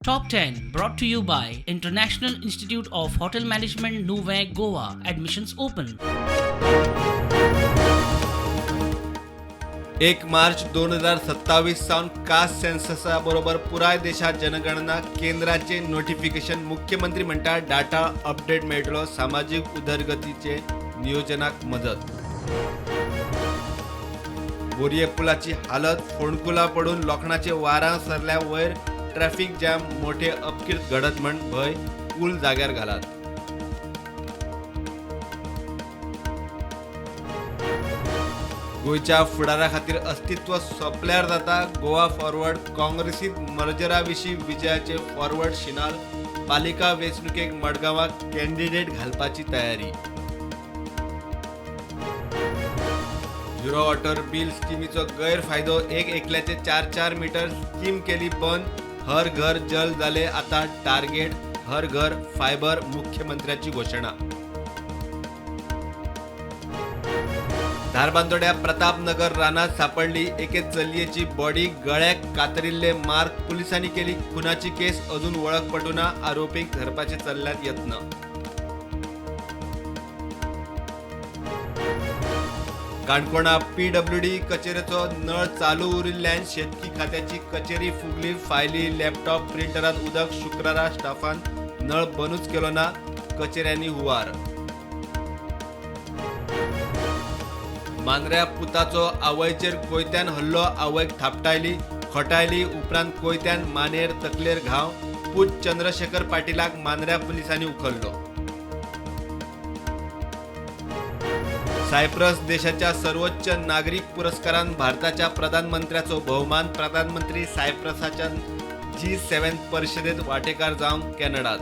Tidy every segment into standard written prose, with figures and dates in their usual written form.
Top 10 brought to you by International Institute of Hotel Management Nuvei Goa. Admissions open. 1 मार्च 2027 साऊन caste सेन्ससबरोबर पुराय देशात जनगणना केंद्राचे नोटिफिकेशन मुख्यमंत्री म्हणटा डाटा अपडेट मेळटलो सामाजिक उदरगतीचे नियोजनाक मदत बोरये पुलाची हालत फोंडकुला पडून लोखणाचे वारां सरल्या वयर ट्रॅफिक जॅम मोठे अपकीर्त घडत म्हण भय पूल जाग्यार घालात गोयच्या फुडारा खातीर अस्तित्व सोंपल्यार जाता गोवा फॉरवर्ड काँग्रेसीत मर्जरा विशीं विजयाचे फॉरवर्ड शिनाल पालिका वेंचणुकेक मडगांवाक कॅन्डिडेट घालपाची तयारी झिरो वॉटर बिल स्किमीचो गैरफायदो एकल्याचे 4 मीटर स्कीम केली बंद हर घर जल जाले आता टार्गेट हर घर फायबर मुख्यमंत्र्याची घोषणा धारबांदोड्या प्रतापनगर रानात सापडली एके चलयेची बॉडी गळ्याक कातरिल्ले मार्क पोलिसांनी केली खुनाची केस अजून वळख पटुना आरोपीक धरपाचे चल्ल्यात यत्न काणकोणा पीडब्ल्यूडी कचेरेचो नळ चालू उरिल्ल्यान शेतकी खात्याची कचेरी फुगली फायली लॅपटॉप प्रिंटरात उदक शुक्रारा स्टाफान नळ बंदूच केलो ना कचेऱ्यांनी हुवार मांद्र्या पुताचो आवयचेर कोयत्यान हल्लो आवयक थापटायली खोटायली उपरांत कोयत्यान मानेर तकलेर घाव पूत चंद्रशेखर पाटीलाक मांद्र्या पुलिसांनी उखललो सायप्रस देशाच्या सर्वोच्च नागरिक पुरस्कारान भारताच्या प्रधानमंत्र्याचो बहुमान प्रधानमंत्री सायप्रसाच्या G7 परिषदेत वाटेकार जावंक कॅनडात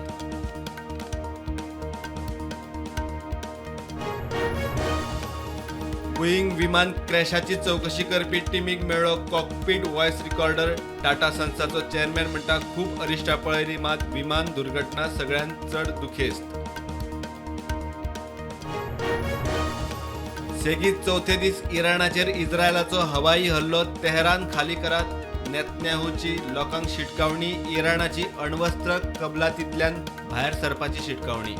बोईंग विमान क्रॅशाची चौकशी करपी टीमीक मेळ्ळो कॉकपीट व्हॉइस रेकॉर्डर टाटा सन्साचो चेअरमॅन म्हणटा खूप अरिश्टा पळयली मात विमान दुर्घटना सगळ्यांत चड दुखेस्त सेगीत चौथे दीस इराणाचेर इस्रायलाचो हवाई हल्लो तेहरान खाली करात नेतन्याहूची लोकांक शिटकावणी इराणाची अण्वस्त्र कबलातींतल्यान भायर सरपाची शिटकावणी